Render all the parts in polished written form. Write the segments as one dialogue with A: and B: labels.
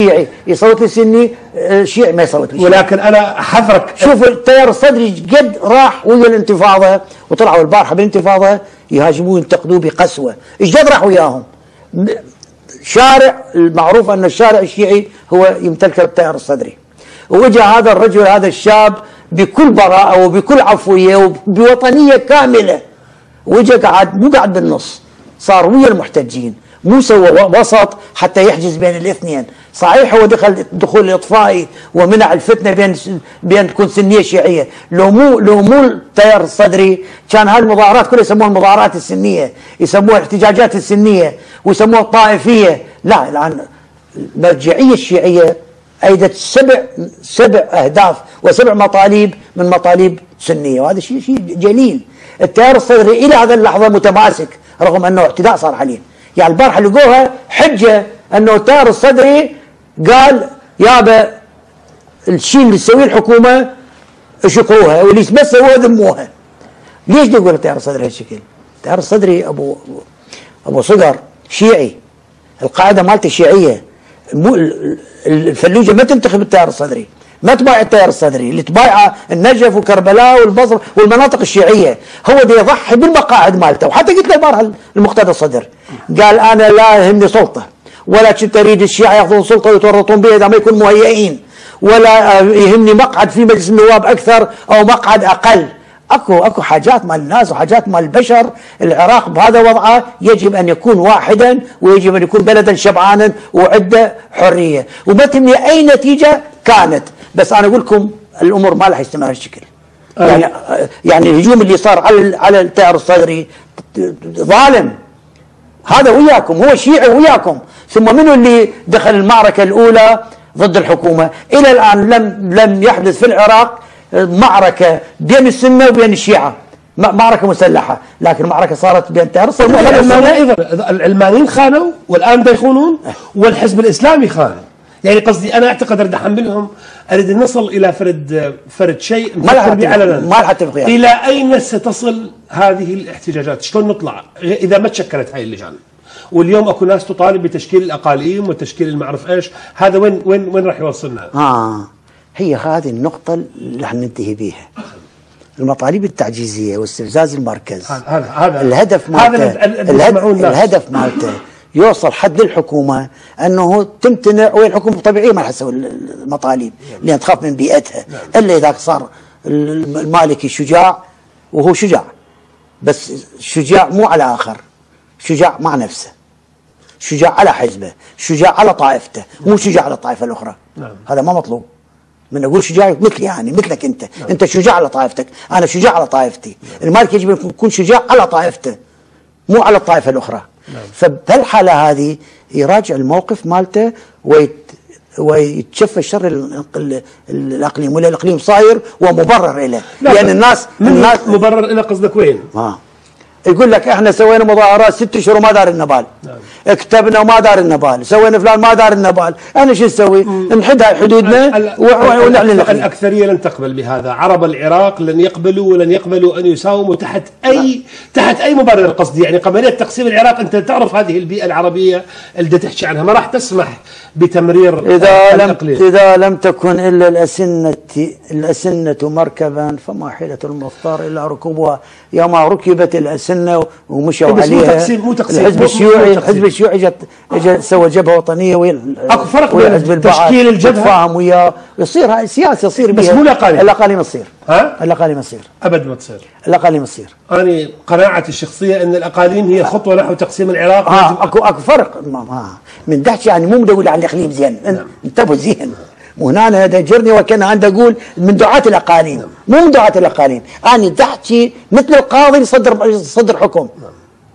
A: شيعي يصوت للسني، شيعي ما يصوت للشيعي.
B: ولكن انا احذرك،
A: شوف التيار الصدري قد راح ويا الانتفاضه، وطلعوا البارحه بالانتفاضه يهاجموه ينتقدوه بقسوه، ايش قد راح وياهم؟ شارع المعروف ان الشارع الشيعي هو يمتلكه التيار الصدري، واجا هذا الرجل هذا الشاب بكل براءه وبكل عفويه وبوطنيه كامله، واجا قعد مو قاعد بالنص، صار ويا المحتجين، مو سوى وسط حتى يحجز بين الاثنين. صحيح هو دخل دخول اطفائي ومنع الفتنه بين تكون سنيه شيعيه، لو مو التيار الصدري كان هالمظاهرات كلها يسموها المظاهرات السنيه، يسموها الاحتجاجات السنيه ويسموها الطائفيه. لا الان المرجعيه الشيعيه ايدت سبع اهداف وسبع مطالب من مطالب سنيه، وهذا شيء جليل. التيار الصدري الى هذه اللحظه متماسك رغم انه اعتداء صار عليه. يعني البارحه لقوها حجه انه التيار الصدري قال يابا الشيء اللي تسويه الحكومه اشكروها واللي بس سووها ذموها. ليش يقول التيار الصدري هالشكل؟ التيار الصدري ابو صقر شيعي، القاعده مالته شيعيه، الفلوجه ما تنتخب التيار الصدري، ما تبايع التيار الصدري، اللي تبايعه النجف وكربلاء والبصره والمناطق الشيعيه، هو بده يضحي بالمقاعد مالته. وحتى قلت له البارحه المقتدى الصدر قال انا لا يهمني سلطه، ولا كنت اريد الشيعه ياخذون سلطه ويتورطون بها اذا ما يكون مهيئين، ولا يهمني مقعد في مجلس النواب اكثر او مقعد اقل. اكو حاجات مال الناس وحاجات مال البشر. العراق بهذا وضعه يجب ان يكون واحدا، ويجب ان يكون بلدا شبعانا وعنده حريه، وما تهمني اي نتيجه كانت. بس انا اقول لكم الامور ما راح يستمر هالشكل. يعني الهجوم اللي صار على التيار الصدري ظالم، هذا وياكم، هو شيعي وياكم. ثم منو اللي دخل المعركه الاولى ضد الحكومه؟ الى الان لم يحدث في العراق معركه بين السنه وبين الشيعه، معركه مسلحه، لكن معركه صارت بين التيار الصدري.
B: العلمانيين خانوا والان يخونون، والحزب الاسلامي خان. يعني قصدي انا اعتقد اريد احملهم، اريد نصل الى فرد شيء نفكر به علنا.
A: ما راح تبقى.
B: الى اين ستصل هذه الاحتجاجات؟ شلون نطلع اذا ما تشكلت هاي اللجان؟ واليوم اكو ناس تطالب بتشكيل الاقاليم وتشكيل المعرف ايش، هذا وين راح يوصلنا؟
A: هي هذه النقطه اللي راح ننتهي بيها. المطالب التعجيزيه واستفزاز المركز، هذا الهدف مالته، الهدف مالته يوصل حد للحكومه انه تمتنع، وهي الحكومه طبيعيه ما راح تسوي المطالب لان تخاف من بيئتها، الا اذا صار المالكي شجاع، وهو شجاع بس شجاع مو على اخر، شجاع مع نفسه، شجاع على حزبه، شجاع على طائفته، مو شجاع على الطائفه الاخرى. هذا ما مطلوب. من اقول شجاع مثلي، يعني مثلك انت، انت شجاع على طائفتك، انا شجاع على طائفتي. المالكي يجب ان يكون شجاع على طائفته مو على الطائفه الاخرى. فبهالحاله هذه يراجع الموقف مالته ويتشفى الشر الاقليم، ولا الاقليم صاير ومبرر له، لان الناس
B: مبرر له. قصدك وين؟
A: يقول لك احنا سوينا مظاهرات 6 اشهر وما دار النبال، اكتبنا وما دار النبال، سوينا فلان ما دار النبال، انا شو نسوي؟ نحد حدودنا ونعلن الاقليم.
B: الاكثريه لن تقبل بهذا، عرب العراق لن يقبلوا ولن يقبلوا ان يساوموا تحت اي مبرر. قصدي يعني قضيه تقسيم العراق، انت تعرف هذه البيئه العربيه اللي تحكي عنها ما راح تسمح بتمرير الاقليم.
A: اذا لم تكن الا الاسنه مركبا فما حيله المختار الا ركوبها. يوم ركبت الاسنه ومشوا عليها
B: مو تقسيم.
A: الحزب الشيوعي اجى سوى جبهه وطنيه
B: اكو فرق بين تشكيل الجبهه
A: تفاهم وياه، يصير هاي سياسه، يصير
B: بس مو
A: الاقاليم تصير. الاقاليم تصير
B: ابد ما تصير.
A: الاقاليم تصير.
B: انا قناعتي الشخصيه ان الاقاليم هي خطوه نحو تقسيم العراق.
A: اكو فرق من دحش، يعني مو مدور على الاقليم زين، انتبهوا زين. وهنا انا دجرني وكان عندي اقول من دعاة الاقاليم، مو من دعاة الاقاليم. انا دحكي مثل القاضي يصدر حكم،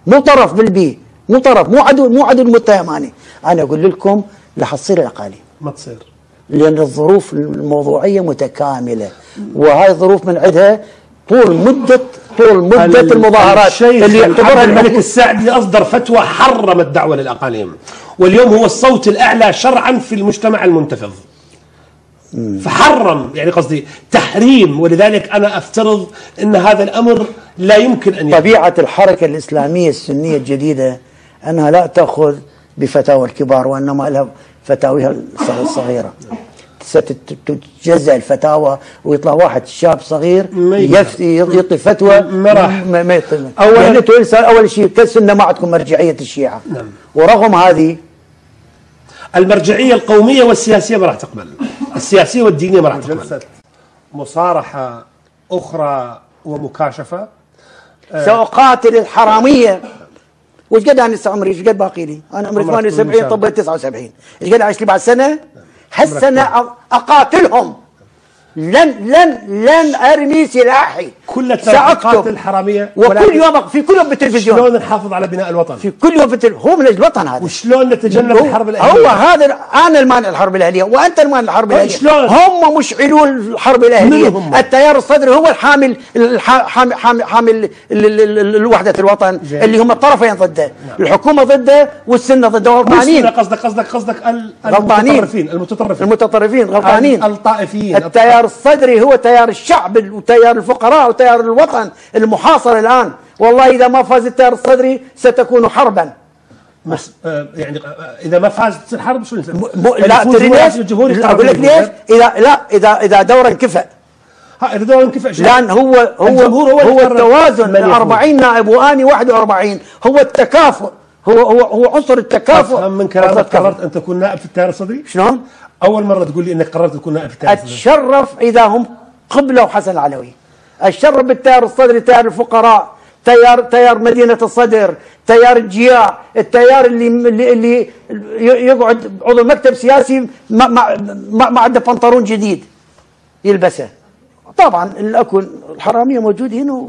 A: مو طرف بالبي، مو طرف، مو عدو المتهم. انا اقول لكم رح تصير الاقاليم،
B: ما تصير،
A: لان الظروف الموضوعيه متكامله، وهاي الظروف من عندها طول مده المظاهرات
B: اللي يعتبرها الملك السعدي اصدر فتوى حرم الدعوه للاقاليم، واليوم هو الصوت الاعلى شرعا في المجتمع المنتفض. فحرم، يعني قصدي تحريم. ولذلك انا افترض ان هذا الامر لا يمكن ان
A: طبيعه الحركه الاسلاميه السنيه الجديده انها لا تاخذ بفتاوى الكبار، وانما لها فتاويها الصغيرة، ستتجزأ الفتاوى ويطلع واحد شاب صغير يعطي فتوى ما يطلع. أول شيء كالسنة ما عندكم مرجعية الشيعة.
B: نعم.
A: ورغم هذه
B: المرجعية القومية والسياسية ما راح تقبل، السياسية والدينية ما راح تقبل. جلسة مصارحة أخرى ومكاشفة.
A: سأقاتل الحرامية. وش قد أنا عمري؟ ايش قد باقي لي؟ أنا عمري 78 طبيت 79. ايش قد عايش لي بعد سنة؟ هالسنة أقاتلهم. لن أرمي سلاحي.
B: سأقاتل الحرامية.
A: وكل يوم في كل يوم بالتلفزيون.
B: شلون نحافظ على بناء الوطن؟
A: في كل يوم هو من أجل الوطن هذا.
B: وشلون نتجنب الحرب الأهلية؟
A: هو هذا أنا المانع الحرب الأهلية وأنت المانع الحرب الأهلية.
B: شلون؟
A: هم مشعلوا الحرب الأهلية. التيار الصدري هو الحامل حامل الوحدة الوطن. جميل. اللي هم الطرفين ضده. نعم. الحكومة ضده والسنة ضده غلطانين.
B: قصدك
A: المتطرفين غلطانين.
B: الطائفيين.
A: التيار الصدري هو تيار الشعب وتيار الفقراء وتيار الوطن المحاصر الآن. والله إذا ما فاز التيار الصدري ستكون حربا.
B: يعني إذا ما فاز تصير حرب شو
A: لا تدري ليش؟ أقول لك ليش؟ إذا دورا انكفأ.
B: إذا دورا انكفأ
A: لأن هو التوازن 40 نائب وأني 41 هو التكافؤ. هو عنصر التكافؤ.
B: أفهم من كلامك قررت أن تكون نائب في التيار الصدري؟
A: شلون؟
B: أول مرة تقول لي أنك قررت تكون نائب في التيار الصدري.
A: أتشرف إذا هم قبلوا حسن العلوي. أتشرف بالتيار الصدري، تيار الفقراء، تيار مدينة الصدر، تيار الجياع، التيار اللي يقعد عضو مكتب سياسي ما عنده بنطلون جديد يلبسه. طبعا اكون الحراميه موجودين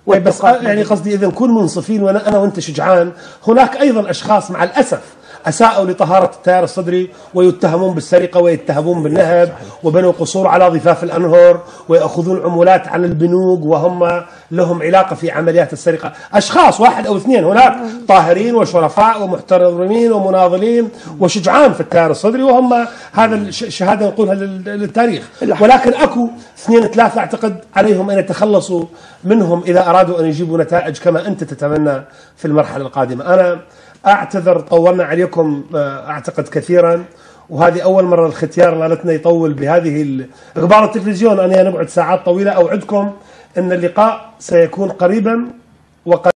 B: بس يعني قصدي اذا نكون منصفين وانا وانت شجعان، هناك ايضا اشخاص مع الاسف اساءوا لطهاره التيار الصدري ويتهمون بالسرقه ويتهمون بالنهب وبنوا قصور على ضفاف الانهر وياخذون عمولات عن البنوك وهم لهم علاقه في عمليات السرقه، اشخاص واحد او اثنين، هناك طاهرين وشرفاء ومحترمين ومناضلين وشجعان في التيار الصدري وهم هذا الشهاده نقولها للتاريخ، ولكن اكو اثنين ثلاثه اعتقد عليهم ان يتخلصوا منهم اذا ارادوا ان يجيبوا نتائج كما انت تتمنى في المرحله القادمه. انا اعتذر طولنا عليكم اعتقد كثيرا، وهذه اول مره الختيار لالتنا يطول بهذه غبار التلفزيون. انا نقعد ساعات طويله. اوعدكم ان اللقاء سيكون قريبا